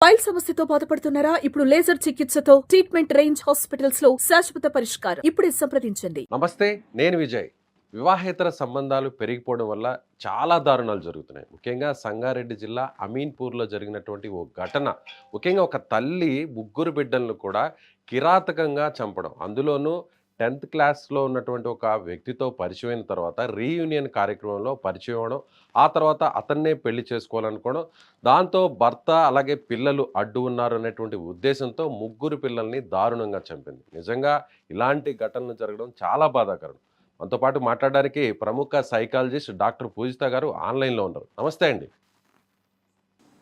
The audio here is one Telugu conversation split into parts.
పైల్ సమస్యతో బాధపడుతున్నారా? ఇప్పుడు లేజర్ చికిత్సతో ట్రీట్మెంట్ రేంజ్ హాస్పిటల్స్ లో శాశ్వత పరిష్కారం. ఇప్పుడే సంప్రదించండి. నమస్తే, నేను విజయ్. వివాహేతర సంబంధాలు పెరిగిపోవడం వల్ల చాలా దారుణాలు జరుగుతున్నాయి. ముఖ్యంగా సంగారెడ్డి జిల్లా అమీన్పూర్లో జరిగినటువంటి ఓ ఘటన. ముఖ్యంగా ఒక తల్లి ముగ్గురు బిడ్డలను కూడా కిరాతకంగా చంపడం, అందులోనూ 10th క్లాస్లో ఉన్నటువంటి ఒక వ్యక్తితో పరిచయమైన తర్వాత రీయూనియన్ కార్యక్రమంలో పరిచయం అవ్వడం, ఆ తర్వాత అతన్నే పెళ్లి చేసుకోవాలనుకోవడం, దాంతో భర్త అలాగే పిల్లలు అడ్డు ఉన్నారు అనేటువంటి ఉద్దేశంతో ముగ్గురు పిల్లల్ని దారుణంగా చంపింది. నిజంగా ఇలాంటి ఘటనలు జరగడం చాలా బాధాకరం. మనతో పాటు మాట్లాడడానికి ప్రముఖ సైకాలజిస్ట్ డాక్టర్ పూజిత గారు ఆన్లైన్లో ఉన్నారు. నమస్తే అండి.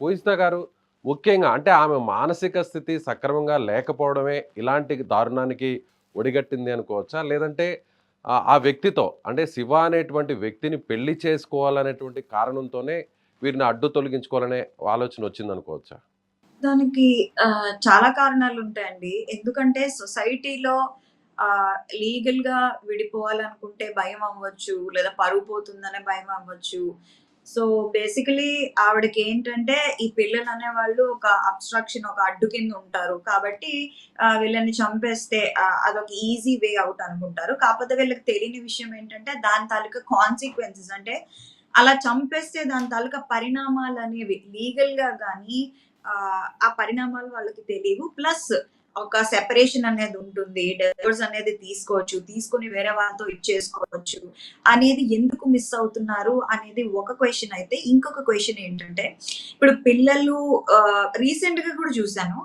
పూజిత గారు, ముఖ్యంగా అంటే ఆమె మానసిక స్థితి సక్రమంగా లేకపోవడమే ఇలాంటి దారుణానికి ఒడిగట్టింది అనుకోవచ్చా? లేదంటే ఆ వ్యక్తితో అంటే శివ అనేటువంటి వ్యక్తిని పెళ్లి చేసుకోవాలనేటువంటి కారణంతోనే వీరిని అడ్డు తొలగించుకోవాలనే ఆలోచన వచ్చిందనుకోవచ్చా? దానికి చాలా కారణాలుంటాయండి. ఎందుకంటే సొసైటీలో లీగల్‌గా విడిపోవాలనుకుంటే భయం అవ్వచ్చు. లేదా పరువు పోతుందనే భయం అవ్వచ్చు. సో, బేసికలీ ఆవిడకేంటంటే ఈ పిల్లలనేవాళ్ళు ఒక అబ్‌స్ట్రాక్షన్, ఒక అడ్డు కింద ఉంటారు. కాబట్టి వీళ్ళని చంపేస్తే అదొక ఈజీ వే ఔట్ అనుకుంటారు. కాపోతే వీళ్ళకి తెలియని విషయం ఏంటంటే దాని తాలూకా కాన్సిక్వెన్సెస్ అంటే అలా చంపేస్తే దాని తాలూకా పరిణామాలనేవి లీగల్‌గా గానీ ఆ పరిణామాలు వాళ్ళకి తెలీవు. ప్లస్ ఒక సెపరేషన్ అనేది ఉంటుంది. డివోర్స్ అనేది తీసుకోవచ్చు. తీసుకొని వేరే వాళ్ళతో ఇచ్చేసుకోవచ్చు. అనేది ఎందుకు మిస్ అవుతున్నారు అనేది ఒక క్వెషన్ అయితే, ఇంకొక క్వెషన్ ఏంటంటే, ఇప్పుడు పిల్లలు రీసెంట్‌గా కూడా చూసాను.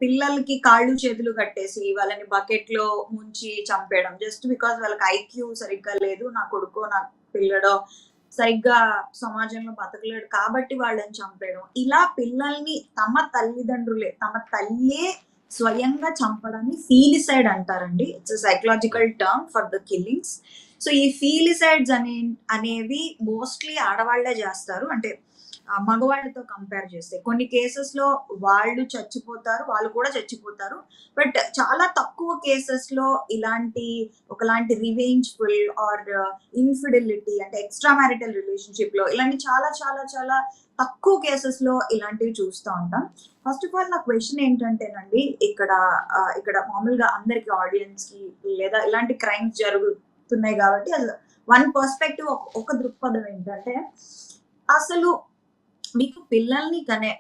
పిల్లలకి కాళ్ళు, చేతులు కట్టేసి వాళ్ళని బకెట్‌లో ముంచి చంపేయడం. జస్ట్ బికాజ్ వాళ్ళకి ఐక్యూ సరిగ్గా లేదు. నా కొడుకో, నా పిల్లడో సరిగ్గా సమాజంలో బతకలేడు కాబట్టి వాళ్ళని చంపేయడం. ఇలా పిల్లల్ని తమ తల్లిదండ్రులే, తమ తల్లే స్వయంగా చంపడాన్ని ఫీలిసైడ్ అంటారండి. It's a psychological term for the killings. So ఈ ఫీలిసైడ్స్ అనేవి మోస్ట్‌లీ ఆడవాళ్లే చేస్తారు. అంటే మగవాళ్ళతో కంపేర్ చేస్తే. కొన్ని కేసెస్‌లో వాళ్ళు చచ్చిపోతారు. వాళ్ళు కూడా చచ్చిపోతారు. బట్ చాలా తక్కువ కేసెస్‌లో ఒకలాంటి రివెంజ్‌ఫుల్ ఆర్ ఇన్‌ఫిడెలిటీ అంటే ఎక్స్‌ట్రా మ్యారిటల్ రిలేషన్‌షిప్‌లో ఇలాంటి చాలా చాలా చాలా తక్కువ కేసెస్‌లో ఇలాంటివి చూస్తా ఉంటాం. ఫస్ట్ ఆఫ్ ఆల్ నా క్వెషన్ ఏంటంటేనండి, ఇక్కడ మామూలుగా అందరికి ఆడియన్స్‌కి లేదా ఇలాంటి క్రైమ్స్ జరుగుతున్నాయి కాబట్టి వన్ పర్స్పెక్టివ్ ఒక దృక్పథం ఏంటంటే, అసలు మీకు పిల్లల్ని కనే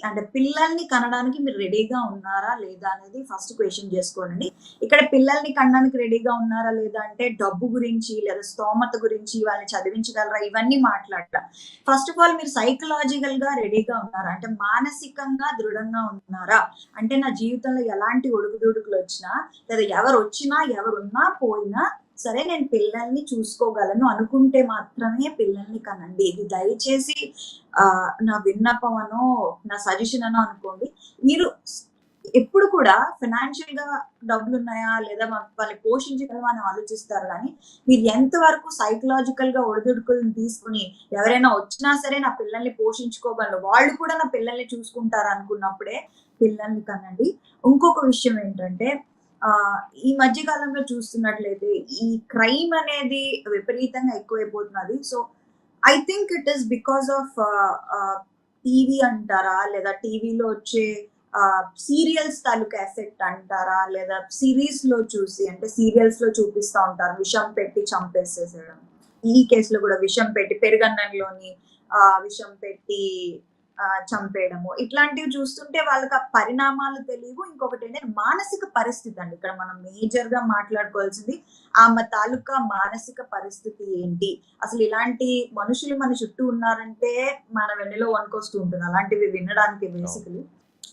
అంటే పిల్లల్ని కనడానికి మీరు రెడీగా ఉన్నారా లేదా అనేది ఫస్ట్ క్వెషన్ చేసుకోండి. ఇక్కడ పిల్లల్ని కనడానికి రెడీగా ఉన్నారా లేదా అంటే డబ్బు గురించి లేదా స్తోమత గురించి వాళ్ళని చదివించగలరా ఇవన్నీ మాట్లాడరా. ఫస్ట్ ఆఫ్ ఆల్ మీరు సైకలాజికల్‌గా రెడీగా ఉన్నారా? అంటే మానసికంగా దృఢంగా ఉన్నారా? అంటే నా జీవితంలో ఎలాంటి ఒడుగుదొడుకులొచ్చినా లేదా ఎవరొచ్చినా, ఎవరున్నా, పోయినా సరే నేను పిల్లల్ని చూసుకోగలను అనుకుంటే మాత్రమే పిల్లల్ని కనండి. ఇది దయచేసి నా విన్నపం అనో, నా సజెషన్ అనో అనుకోండి. మీరు ఎప్పుడు కూడా ఫైనాన్షియల్‌గా డబ్బులున్నాయా? లేదా వాళ్ళని పోషించగలమా అని ఆలోచిస్తారు గానీ, మీరు ఎంతవరకు సైకలాజికల్‌గా ఒడిదుడుకులను తీసుకొని ఎవరైనా వచ్చినా సరే నా పిల్లల్ని పోషించుకోగలరు. వాళ్ళు కూడా నా పిల్లల్ని చూసుకుంటారనుకున్నప్పుడే పిల్లల్ని కనండి. ఇంకొక విషయం ఏంటంటే, ఈ మధ్య కాలంలో చూస్తున్నట్లయితే ఈ క్రైమ్ అనేది విపరీతంగా ఎక్కువైపోతున్నది. So, I think it is because of TV అంటారా? లేదా టీవీలో వచ్చే సీరియల్స్ తాలూకా ఎఫెక్ట్ అంటారా? లేదా సీరీస్‌లో చూసి అంటే సీరియల్స్‌లో చూపిస్తా ఉంటారు. విషం పెట్టి చంపేసేసేయడం. ఈ కేసులో కూడా విషం పెట్టి పెరుగన్నంలోని విషం పెట్టి చంపేయడము. ఇట్లాంటివి చూస్తుంటే వాళ్ళకి ఆ పరిణామాలు తెలీవు. ఇంకొకటేంటంటే మానసిక పరిస్థితి అండి. ఇక్కడ మనం మేజర్‌గా మాట్లాడుకోవాల్సింది ఆమె తాలూకా మానసిక పరిస్థితి ఏంటి? అసలు ఇలాంటి మనుషులు మన చుట్టూ ఉన్నారంటే మన వెన్నులో వణుకొస్తూ ఉంటుంది. అలాంటివి వినడానికి బేసికల్లీ.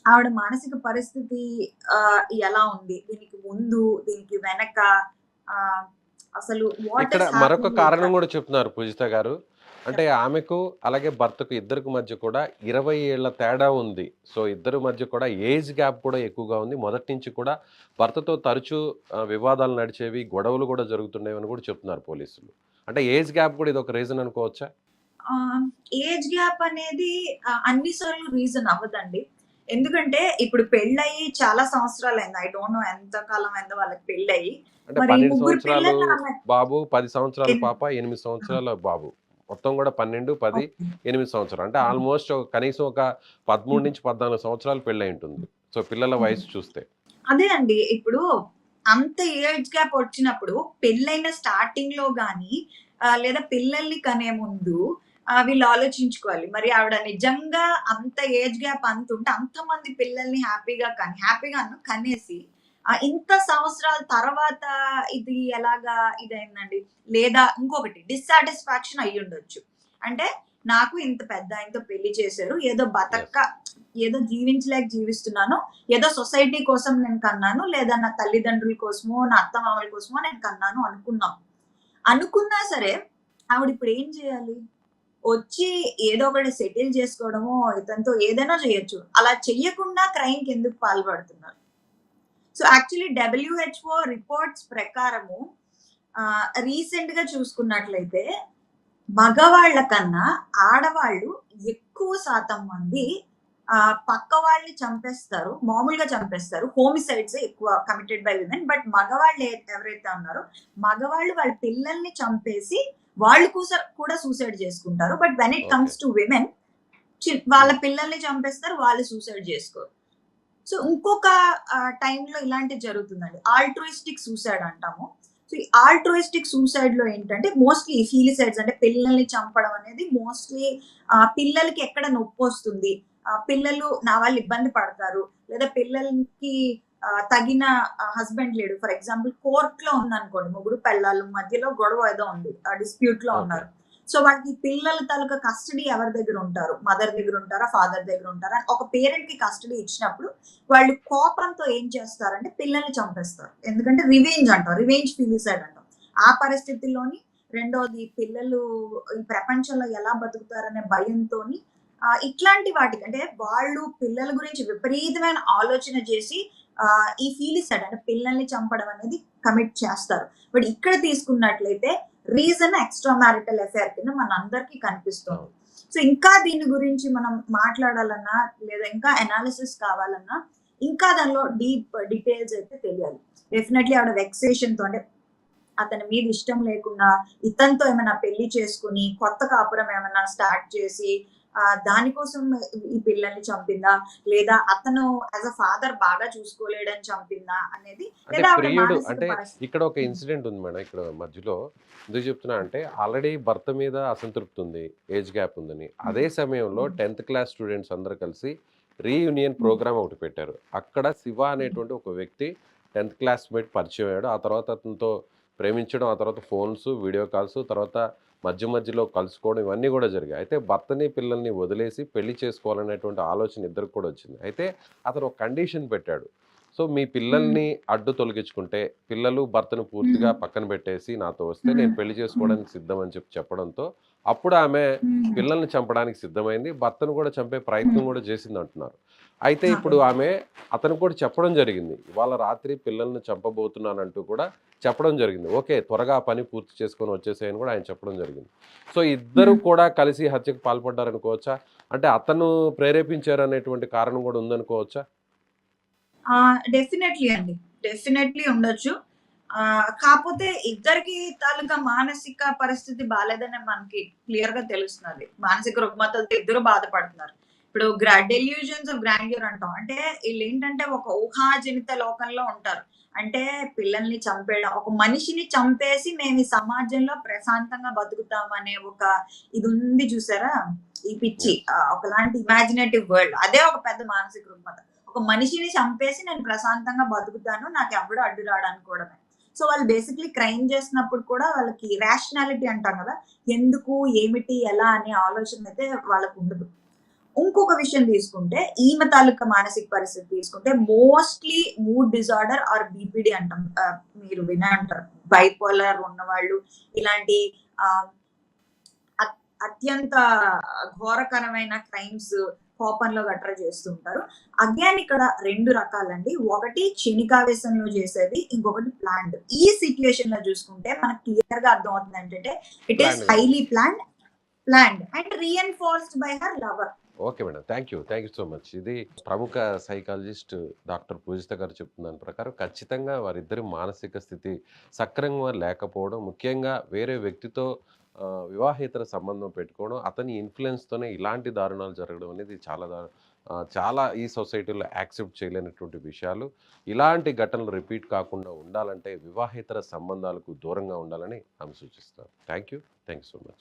ఆవిడ మానసిక పరిస్థితి ఎలా ఉంది? దీనికి ముందు, దీనికి వెనక అసలు వాట్ ఇక్కడ ఈస్ మరొక హ్యాపెనింగ్ కారణం ఎగ్జాక్ట్‌లీ? కూడా చెప్తున్నారు పూజిత గారు. అంటే ఆమెకు అలాగే భర్తకు ఇద్దరికి మధ్య కూడా 20 ఏళ్ల తేడా ఉంది. సో ఇద్దరి మధ్య కూడా ఏజ్ గ్యాప్ కూడా ఎక్కువగా ఉంది. మొదటి నుంచి కూడా భర్తతో తరచూ వివాదాలు నడిచేవి, గొడవలు కూడా జరుగుతుండేవని కూడా చెప్తున్నారు పోలీసులు. అంటే ఏజ్ గ్యాప్ కూడా ఇదొక రీజన్ అనుకోవచ్చా? ఏజ్ గ్యాప్ అనేది అన్ని సార్లు రీజన్ అవ్వదండి. ఎందుకంటే ఇప్పుడు పెళ్ళయ్యి చాలా సంవత్సరాలయింది. ఐ డోంట్ నో ఎంత కాలం అయిందో వాళ్ళకి పెళ్ళయ్యి. అంటే మరి 12 ముగ్గురు సంవత్సరాలు పిల్లల్ని ఆమె బాబు, 10 సంవత్సరాల ఎన్ పాప, 8 ఆ! సంవత్సరాల బాబు. మొత్తం కూడా 12, 10, ఓకే. 8 సంవత్సరాలు. అంటే ఆల్మోస్ట్ కనీసం ఒక 13-14 సంవత్సరాలు పెళ్ళయి ఉంటుంది. సో పిల్లల వయసు చూస్తే. అదే అండి. ఇప్పుడు అంత ఏజ్ గ్యాప్ వచ్చినప్పుడు పెళ్లైన స్టార్టింగ్‌లో గాని లేదా పిల్లల్ని కనే ముందు వీళ్ళు ఆలోచించుకోవాలి. మరి ఆవిడ నిజంగా అంత ఏజ్ గ్యాప్ అంతుంటే అంతమంది పిల్లల్ని హ్యాపీగా కనేసి ఇంత సంవత్సరాల తర్వాత ఇది ఎలాగా ఇదయిందండి? లేదా ఇంకొకటి డిస్సాటిస్ఫాక్షన్ అయ్యుండొచ్చు. అంటే నాకు ఇంత పెద్ద ఆయనతో పెళ్లి చేశారు. యెస్. ఏదో జీవించలేక జీవిస్తున్నాను. ఏదో సొసైటీ కోసం నేను కన్నాను. లేదా నా తల్లిదండ్రుల కోసమో, నా అత్తమామల కోసమో నేను కన్నాను అనుకున్నాం. అనుకున్నా సరే ఆవిడిప్పుడు ఏం చేయాలి? వచ్చి ఏదో ఒకటి సెటిల్ చేసుకోవడమో, ఇతనితో ఏదైనా చేయొచ్చు. అలా చెయ్యకుండా క్రైమ్‌కెందుకు పాల్పడుతున్నారు? సో, యాక్చువల్లీ డబ్ల్యూహెచ్ఓ రిపోర్ట్స్ ప్రకారము రీసెంట్‌గా చూసుకున్నట్లయితే మగవాళ్ళ కన్నా ఆడవాళ్ళు ఎక్కువ శాతం మంది పక్క వాళ్ళని చంపేస్తారు. మామూలుగా చంపేస్తారు. హోమిసైడ్స్ ఎక్కువ కమిటెడ్ బై విమెన్. బట్ మగవాళ్ళు ఎవరైతే ఉన్నారో మగవాళ్ళు వాళ్ళ పిల్లల్ని చంపేసి వాళ్ళు కూడా సూసైడ్ చేసుకుంటారు. But when it okay. Comes to women వాళ్ళ హ్మ్. పిల్లల్ని చంపేస్తారు. వాళ్ళు సూసైడ్ చేసుకోరు. సో, ఇంకొక టైంలో ఇలాంటిది జరుగుతుందండి. ఆల్ట్రూయిస్టిక్ సూసైడ్ అంటాము. సో, ఈ ఆల్ట్రూయిస్టిక్ సూసైడ్‌లో ఏంటంటే మోస్ట్‌లీ ఫీలిసైడ్స్ అంటే పిల్లల్ని చంపడం అనేది మోస్ట్‌లీ పిల్లలకి ఎక్కడ నొప్పొస్తుంది, పిల్లలు నా వల్ల ఇబ్బంది పడతారు, లేదా పిల్లలకి తగిన హస్బెండ్ లేడు. ఫర్ ఎగ్జాంపుల్ కోర్ట్‌లో ఉందనుకోండి. మొగుడు పెళ్ళాలు మధ్యలో గొడవ ఏదో ఉంది. డిస్ప్యూట్‌లో ఓకే. ఉన్నారు. సో, వాళ్ళకి పిల్లల తాలూకా కస్టడీ ఎవరి దగ్గర ఉంటారు? మదర్ దగ్గర ఉంటారా? ఫాదర్ దగ్గర ఉంటారా? ఒక పేరెంట్‌కి కస్టడీ ఇచ్చినప్పుడు వాళ్ళు కోపంతో ఏం చేస్తారంటే పిల్లల్ని చంపేస్తారు. ఎందుకంటే రివెంజ్ అంటాం. రివెంజ్ ఫిలిసైడ్ అంటాం. ఆ పరిస్థితుల్లోని రెండోది పిల్లలు ఈ ప్రపంచంలో ఎలా బతుకుతారనే భయంతోని ఇట్లాంటి వాటికి అంటే వాళ్ళు పిల్లల గురించి విపరీతమైన ఆలోచన చేసి ఈ ఫీలిసైడ్ అంటే పిల్లల్ని చంపడం అనేది కమిట్ చేస్తారు. బట్ ఇక్కడ తీసుకున్నట్లయితే రీజన్ ఎక్స్ట్రా మ్యారిటల్ అఫైర్ కింద మనందరికీ కనిపిస్తుంది. అవును. సో, ఇంకా దీని గురించి మనం మాట్లాడాలన్నా, లేదా ఇంకా అనాలిసిస్ కావాలన్నా, ఇంకా దానిలో డీప్ డీటెయిల్స్ అయితే తెలియాలి. డెఫినెట్‌లీ ఆవిడ వెక్సేషన్‌తో అంటే అతని మీద ఇష్టం లేకుండా ఇతనితో ఏమైనా పెళ్లి చేసుకొని, కొత్త కాపురం ఏమన్నా స్టార్ట్ చేసి దానికోసం ఈ పిల్లల్ని చంపిందా? లేదా అతను యాస్ ఎ ఫాదర్ బాగా చూసుకోలేడని చంపిందా? అనేది అంటే లేదా ఆవిడ ప్రియుడు మానసిక అంటే పరిస్థితి. ఇక్కడ ఒక ఇన్సిడెంట్ ఉంది మేడం. ఇక్కడ మధ్యలో ఎందుకు చెప్తున్నా అంటే ఆల్రెడీ భర్త మీద అసంతృప్తి ఉంది. ఏజ్ గ్యాప్ ఉందని. హ్మ్. అదే సమయంలో హ్మ్. 10th క్లాస్ స్టూడెంట్స్ అందరూ కలిసి రీయూనియన్ హ్మ్. ప్రోగ్రామ్ ఒకటి పెట్టారు. అక్కడ శివ హ్మ్. అనేటువంటి ఒక వ్యక్తి 10th క్లాస్‌మేట్ పరిచయం అయ్యాడు. ఆ తర్వాత అతనితో ప్రేమించడం, ఆ తర్వాత ఫోన్స్, వీడియో కాల్స్, తర్వాత మధ్యలో కలుసుకోవడం ఇవన్నీ కూడా జరిగాయి. అయితే భర్తని, పిల్లల్ని వదిలేసి పెళ్లి చేసుకోవాలనేటువంటి ఆలోచన ఇద్దరికి కూడా వచ్చింది. అయితే అతను ఒక కండిషన్ పెట్టాడు. సో, మీ హ్మ్. పిల్లల్ని అడ్డు తొలగించుకుంటే, పిల్లలు, భర్తను పూర్తిగా హ్మ్. పక్కన పెట్టేసి నాతో వస్తే హ్మ్. నేను పెళ్లి హ్మ్. చేసుకోవడానికి సిద్ధం అని చెప్పడంతో, అప్పుడు ఆమె హ్మ్. పిల్లల్ని చంపడానికి సిద్ధమైంది. భర్తను కూడా చంపే ప్రయత్నం హ్మ్. కూడా చేసిందంటున్నారు. అయితే అదే. ఇప్పుడు ఆమె అతనికి కూడా చెప్పడం జరిగింది. ఇవాళ రాత్రి పిల్లల్ని చంపబోతున్నానంటూ కూడా చెప్పడం జరిగింది. ఓకే. త్వరగా ఆ పని పూర్తి చేసుకొని వచ్చేసేయని కూడా ఆయన చెప్పడం జరిగింది. సో, ఇద్దరు హ్మ్. కూడా కలిసి హత్యకు పాల్పడ్డారనుకోవచ్చా? అంటే అతను ప్రేరేపించారనేటువంటి కారణం కూడా ఉందనుకోవచ్చా? డెఫినెట్‌లీ అండి. డెఫినెట్‌లీ ఉండొచ్చు. కాపోతే ఇద్దరికీ తాలూకా మానసిక పరిస్థితి బాలేదని మనకి క్లియర్‌గా తెలుస్తున్నది. మానసిక రుగ్మతలతో ఇద్దరు బాధపడుతున్నారు. ఇప్పుడు డెల్యూషన్స్ ఆఫ్ గ్రాండియర్ అంటాం. అంటే ఈళ్ళేంటంటే ఒక ఊహాజనిత లోకంలో ఉంటారు. అంటే పిల్లల్ని చంపేయడం, ఒక మనిషిని చంపేసి మేము ఈ సమాజంలో ప్రశాంతంగా బతుకుతామనే ఒక ఇదుంది చూసారా? ఈ పిచ్చి. యెస్. ఒకలాంటి ఇమాజినేటివ్ వరల్డ్. అదే ఒక పెద్ద మానసిక రుగ్మత. ఒక మనిషిని చంపేసి నేను ప్రశాంతంగా బతుకుతాను. నాకెవ్వడు అడ్డు రాడనుకోవడమే. సో, వాళ్ళు బేసికల్లీ క్రైమ్ చేసినప్పుడు కూడా వాళ్ళకి రేషనాలిటీ అంటాం గదా! ఎందుకు, ఏమిటి, ఎలా అనే ఆలోచనయితే వాళ్ళకుండదు. ఇంకొక విషయం తీసుకుంటే, ఈమె తాలూకా మానసిక పరిస్థితి తీసుకుంటే mostly mood disorder or BPD అంటాం. మీరు వినే ఉంటారు. బైపోలార్ ఉన్నవాళ్ళు ఇలాంటి ఆహ్, అత్ అత్యంత ఘోరకరమైన క్రైమ్స్ కోపంలో గట్రా చేస్తూ ఉంటారు. అగైన్ ఇక్కడ 2 రకాలండి. ఒకటి క్షణికావేశంలో చేసేది. ఇంకొకటి ప్లాన్డ్. ఈ సిట్యుయేషన్‌లో చూసుకుంటే మనకు క్లియర్‌గా అర్థమవుతుంది ఏంటంటే ఇట్ ఈస్ ప్లాన్డ్‌గా హైలీ జరిగింది. Planned and reinforced by her lover. Okay madam. Thank you so much. ఇది ప్రముఖ సైకాలజిస్ట్ డాక్టర్ పూజిత గారు చెప్తున్న దాని ప్రకారం ఖచ్చితంగా వారిద్దరి మానసిక స్థితి సక్రమంగా లేకపోవడం, ముఖ్యంగా వేరే వ్యక్తితో వివాహేతర సంబంధం పెట్టుకోవడం, అతని ఇన్‌ఫ్లుయెన్స్‌తోనే ఇలాంటి దారుణాలు జరగడం అనేది చాలా ఈ సొసైటీలో యాక్సెప్ట్ చేయలేనటువంటి విషయాలు. ఇలాంటి ఘటనలు రిపీట్ కాకుండా ఉండాలంటే వివాహేతర సంబంధాలకు దూరంగా ఉండాలని ఆమె సూచిస్తారు. Thank you so much.